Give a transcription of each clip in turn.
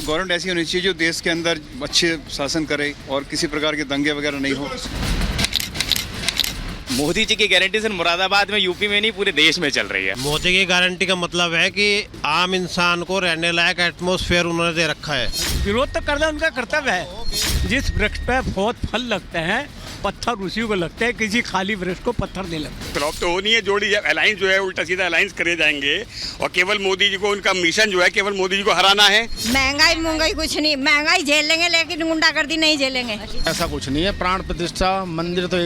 Government ऐसी होनी चाहिए जो देश के अंदर अच्छे शासन करे और किसी प्रकार के दंगे वगैरह नहीं हो। मोदी जी की गारंटी सिर्फ मुरादाबाद में, यूपी में नहीं, पूरे देश में चल रही है। मोदी की गारंटी का मतलब है कि आम इंसान को रहने लायक एटमॉस्फेयर उन्होंने दे रखा है। विरोध तो करना उनका कर्तव्य है। जिस वृक्ष पे बहुत फल लगते हैं, पत्थर उसी को लगते हैं, किसी खाली वृक्ष को पत्थर नहीं लगता। फ्लॉप तो होनी है, जोड़ी अलायंस जो है उल्टा सीधा अलायंस करे जाएंगे और केवल मोदी जी को, उनका मिशन जो है केवल मोदी जी को हराना है। महंगाई कुछ नहीं, महंगाई झेल लेंगे लेकिन गुंडागर्दी नहीं झेलेंगे। ऐसा कुछ नहीं है। प्राण प्रतिष्ठा मंदिर तो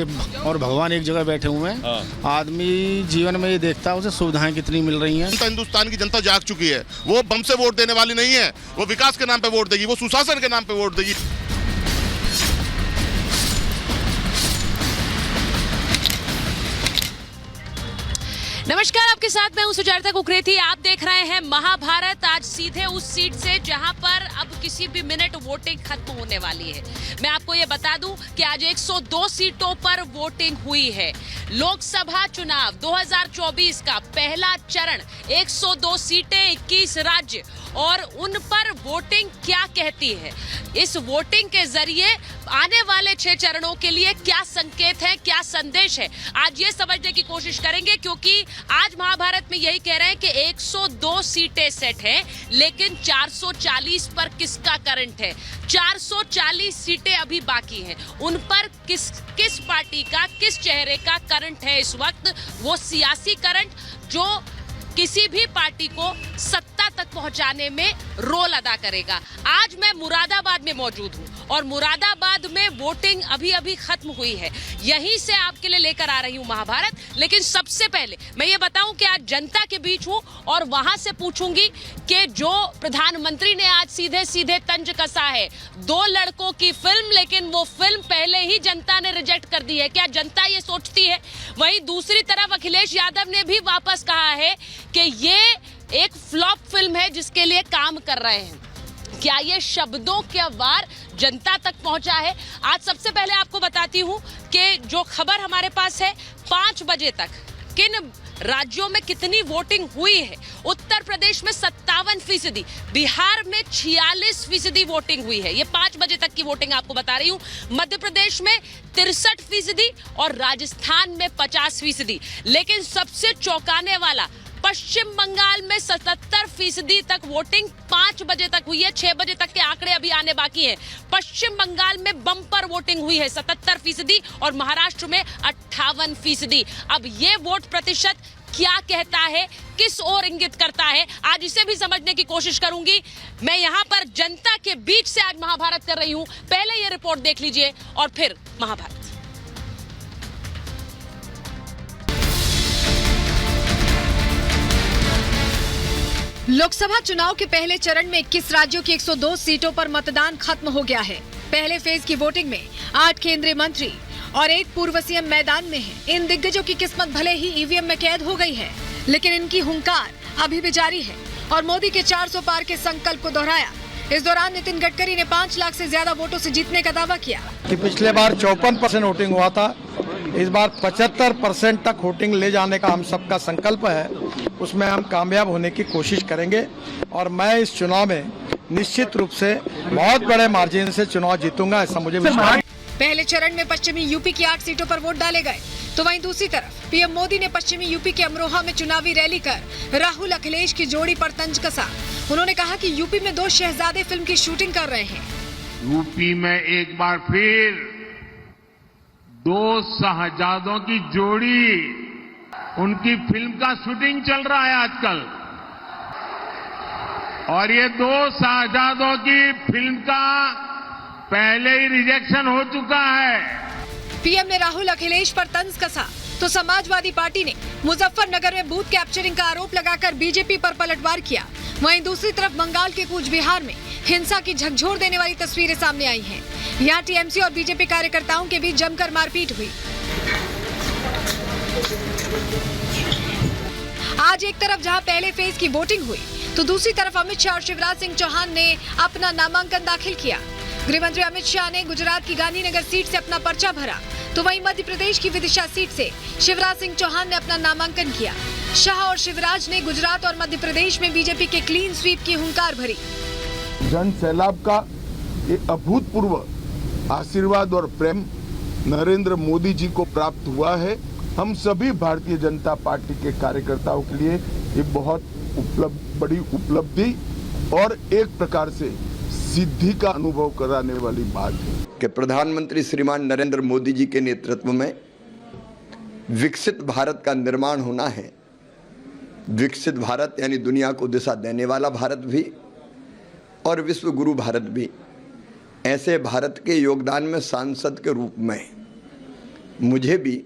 और भगवान एक जगह बैठे हुए हैं। आदमी जीवन में ये देखता है उसे सुविधाएं कितनी मिल रही हैं। हिंदुस्तान की जनता जाग चुकी है। वो बम से वोट देने वाली नहीं है, वो विकास के नाम पे वोट देगी, वो सुशासन के नाम पे वोट देगी। नमस्कार, आपके साथ मैं हूं सुजाता कुकरेती। आप देख रहे हैं महाभारत। आज सीधे उस सीट से जहां पर अब किसी भी मिनट वोटिंग खत्म होने वाली है। मैं आपको ये बता दूं कि आज 102 सीटों पर वोटिंग हुई है। लोकसभा चुनाव 2024 का पहला चरण, 102 सीटें, 21 राज्य और उन पर वोटिंग क्या कहती है। इस वोटिंग के जरिए आने वाले 6 चरणों के लिए क्या संकेत है, क्या संदेश है, आज ये समझने की कोशिश करेंगे। क्योंकि आज महाभारत में यही कह रहे हैं कि 102 सीटें सेट हैं, लेकिन 440 पर किसका करंट है। 440 सीटें अभी बाकी हैं, उन पर किस पार्टी का, किस चेहरे का करंट है इस वक्त। वो सियासी करंट जो किसी भी पार्टी को सत्ता तक पहुंचाने में रोल अदा करेगा। आज मैं मुरादाबाद में मौजूद हूं और मुरादाबाद में वोटिंग अभी खत्म हुई है। यहीं से आपके लिए लेकर आ रही हूं महाभारत। लेकिन सबसे पहले मैं ये बताऊं कि आज जनता के बीच हूं और वहां से पूछूंगी कि जो प्रधानमंत्री ने आज सीधे सीधे तंज कसा है, 2 लड़कों की फिल्म, लेकिन वो फिल्म पहले ही जनता ने रिजेक्ट कर दी है। क्या जनता ये सोचती है? वहीं दूसरी तरफ अखिलेश यादव ने भी वापस कहा है कि ये एक फ्लॉप फिल्म है जिसके लिए काम कर रहे हैं। क्या ये शब्दों के वार जनता तक पहुंचा है? आज सबसे पहले आपको बताती हूं कि जो खबर हमारे पास है, 5 बजे तक किन राज्यों में कितनी वोटिंग हुई है। उत्तर प्रदेश में 57%, बिहार में 46% वोटिंग हुई है। ये 5 बजे तक की वोटिंग आपको बता रही हूं। मध्य प्रदेश में 63% और राजस्थान में 50%। लेकिन सबसे चौंकाने वाला, पश्चिम बंगाल में 77% तक वोटिंग 5 बजे तक हुई है। 6 बजे तक के आंकड़े अभी आने बाकी हैं। पश्चिम बंगाल में बम्पर वोटिंग हुई है 77% और महाराष्ट्र में 58%। अब ये वोट प्रतिशत क्या कहता है, किस ओर इंगित करता है, आज इसे भी समझने की कोशिश करूंगी। मैं यहां पर जनता के बीच से आज महाभारत कर रही हूं। पहले ये रिपोर्ट देख लीजिए और फिर महाभारत। लोकसभा चुनाव के पहले चरण में 21 राज्यों की 102 सीटों पर मतदान खत्म हो गया है। पहले फेज की वोटिंग में 8 केंद्रीय मंत्री और 1 पूर्व सीएम मैदान में हैं। इन दिग्गजों की किस्मत भले ही ईवीएम में कैद हो गई है, लेकिन इनकी हुंकार अभी भी जारी है और मोदी के 400 पार के संकल्प को दोहराया। इस दौरान नितिन गडकरी ने 5 लाख से ज्यादा वोटों से जीतने का दावा किया। कि पिछले बार 54% वोटिंग हुआ था, इस बार 75% तक वोटिंग ले जाने का हम सबका संकल्प है। उसमें हम कामयाब होने की कोशिश करेंगे और मैं इस चुनाव में निश्चित रूप से बहुत बड़े मार्जिन से चुनाव जीतूंगा, ऐसा मुझे विश्वास है। पहले चरण में पश्चिमी यूपी की 8 सीटों पर वोट डाले गए, तो वहीं दूसरी तरफ पीएम मोदी ने पश्चिमी यूपी के अमरोहा में चुनावी रैली कर राहुल अखिलेश की जोड़ी पर तंज कसा। उन्होंने कहा कि यूपी में 2 शहजादे फिल्म की शूटिंग कर रहे हैं। यूपी में एक बार फिर 2 शहजादों की जोड़ी, उनकी फिल्म का शूटिंग चल रहा है आजकल और ये 2 शहजादों की फिल्म का पहले ही रिजेक्शन हो चुका है। पीएम ने राहुल अखिलेश पर तंज कसा तो समाजवादी पार्टी ने मुजफ्फरनगर में बूथ कैप्चरिंग का आरोप लगाकर बीजेपी पर पलटवार किया। वहीं दूसरी तरफ बंगाल के कूच बिहार में हिंसा की झकझोर देने वाली तस्वीरें सामने आई हैं। यहाँ टीएमसी और बीजेपी कार्यकर्ताओं के बीच जमकर मारपीट हुई। आज एक तरफ जहां पहले फेज की वोटिंग हुई, तो दूसरी तरफ अमित शाह और शिवराज सिंह चौहान ने अपना नामांकन दाखिल किया। गृह मंत्री अमित शाह ने गुजरात की गांधीनगर सीट से अपना पर्चा भरा, तो वहीं मध्य प्रदेश की विदिशा सीट से शिवराज सिंह चौहान ने अपना नामांकन किया। शाह और शिवराज ने गुजरात और मध्य प्रदेश में बीजेपी के क्लीन स्वीप की हुंकार भरी। जन सैलाब का एक अभूतपूर्व आशीर्वाद और प्रेम नरेंद्र मोदी जी को प्राप्त हुआ है। हम सभी भारतीय जनता पार्टी के कार्यकर्ताओं के लिए ये बहुत बड़ी उपलब्धि और एक प्रकार से सिद्धि का अनुभव कराने वाली बात है कि प्रधानमंत्री श्रीमान नरेंद्र मोदी जी के नेतृत्व में विकसित भारत का निर्माण होना है। विकसित भारत यानी दुनिया को दिशा देने वाला भारत भी और विश्व गुरु भारत भी। ऐसे भारत के योगदान में सांसद के रूप में मुझे भी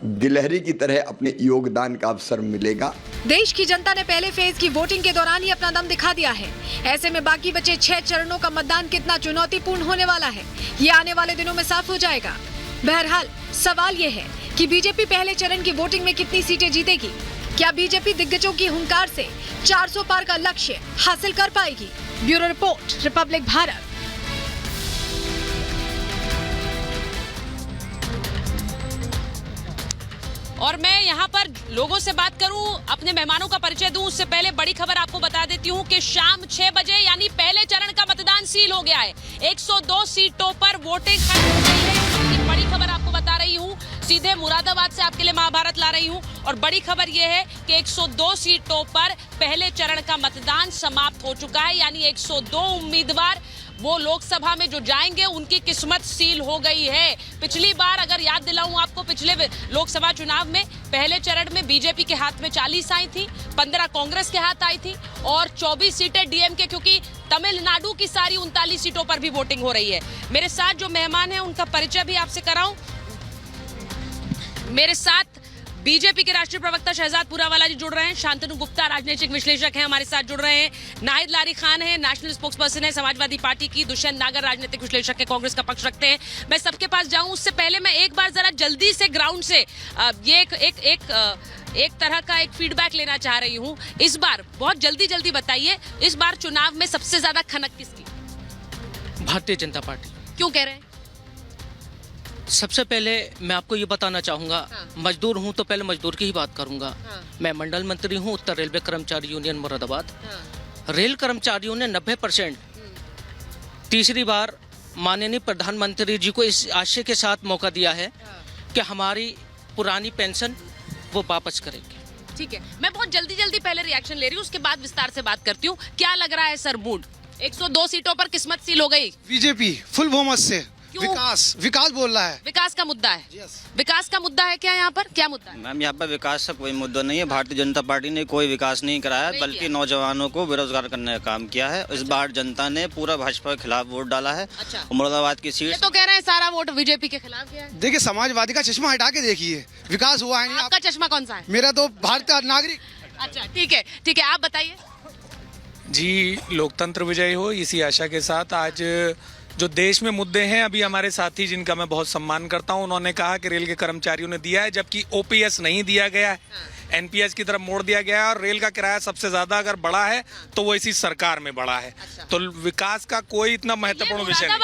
गिलहरी की तरह अपने योगदान का अवसर मिलेगा। देश की जनता ने पहले फेज की वोटिंग के दौरान ही अपना दम दिखा दिया है। ऐसे में बाकी बचे 6 चरणों का मतदान कितना चुनौतीपूर्ण होने वाला है, ये आने वाले दिनों में साफ हो जाएगा। बहरहाल सवाल ये है कि बीजेपी पहले चरण की वोटिंग में कितनी सीटें जीतेगी। क्या बीजेपी दिग्गजों की हुंकार से 400 पार का लक्ष्य हासिल कर पाएगी? Bureau report, Republic Bharat. और मैं यहाँ पर लोगों से बात करूं, अपने मेहमानों का परिचय दूं, उससे पहले बड़ी खबर आपको बता देती हूं कि शाम 6 बजे यानी पहले चरण का मतदान सील हो गया है। 102 सीटों पर वोटिंग खत्म हो गई है। ये बड़ी खबर आपको बता रही हूं, सीधे मुरादाबाद से आपके लिए महाभारत ला रही हूं। और बड़ी खबर यह है कि 102 सीटों पर पहले चरण का मतदान समाप्त हो चुका है, यानी 102 उम्मीदवार वो लोकसभा में जो जाएंगे उनकी किस्मत सील हो गई है। पिछली बार अगर याद दिलाऊं आपको, पिछले लोकसभा चुनाव में पहले चरण में बीजेपी के हाथ में 40 आई थी, 15 कांग्रेस के हाथ आई थी और 24 सीटें डीएमके, क्योंकि तमिलनाडु की सारी 39 सीटों पर भी वोटिंग हो रही है। मेरे साथ जो मेहमान हैं उनका परिचय भी आपसे कराऊं। मेरे साथ बीजेपी के राष्ट्रीय प्रवक्ता शहजाद पुरावाला जी जुड़ रहे हैं, शांतनु गुप्ता राजनीतिक विश्लेषक हैं हमारे साथ जुड़ रहे हैं, नाहिद लारी खान है नेशनल स्पोक्सपर्सन है समाजवादी पार्टी की, दुष्यंत नागर राजनीतिक विश्लेषक है, कांग्रेस का पक्ष रखते हैं। मैं सबके पास जाऊं उससे पहले मैं एक बार जरा जल्दी से ग्राउंड से ये एक तरह का एक फीडबैक लेना चाह रही हूँ। इस बार बहुत जल्दी बताइए, इस बार चुनाव में सबसे ज्यादा खनक किसकी? भारतीय जनता पार्टी। क्यों कह रहे हैं? सबसे पहले मैं आपको ये बताना चाहूँगा, मजदूर हूँ तो पहले मजदूर की ही बात करूँगा। मैं मंडल मंत्री हूँ उत्तर रेलवे कर्मचारी यूनियन मुरादाबाद। रेल कर्मचारियों ने 90% तीसरी बार माननीय प्रधानमंत्री जी को इस आशय के साथ मौका दिया है कि हमारी पुरानी पेंशन वो वापस करेंगे। ठीक है, मैं बहुत जल्दी पहले रिएक्शन ले रही हूँ, उसके बाद विस्तार से बात करती हूँ। क्या लग रहा है सर मूड? 102 सीटों पर किस्मत सील हो गई। बीजेपी फुल बहुमत से। विकास बोल रहा है। विकास का मुद्दा है। विकास का मुद्दा है क्या यहाँ पर? क्या मुद्दा है? मैम यहाँ पर विकास का कोई मुद्दा नहीं है। भारतीय जनता पार्टी ने कोई विकास नहीं कराया, बल्कि नौजवानों को बेरोजगार करने का काम किया है। इस बार जनता ने पूरा भाजपा के खिलाफ वोट डाला है। मुरादाबाद की सीट तो कह रहे हैं सारा वोट बीजेपी के खिलाफ गया है। देखिए, समाजवादी का चश्मा हटा के देखिए, विकास हुआ है नहीं। आपका चश्मा कौन सा है? मेरा तो भारतीय नागरिक। अच्छा, ठीक है, आप बताइए। जी, लोकतंत्र विजयी हो, इसी आशा के साथ आज जो देश में मुद्दे हैं, अभी हमारे साथी जिनका मैं बहुत सम्मान करता हूं, उन्होंने कहा कि रेल के कर्मचारियों ने दिया है, जबकि ओपीएस नहीं दिया गया है, एनपीएस की तरफ मोड़ दिया गया है और रेल का किराया सबसे ज्यादा अगर बढ़ा है तो वो इसी सरकार में बढ़ा है। तो विकास का कोई इतना महत्वपूर्ण विषय नहीं।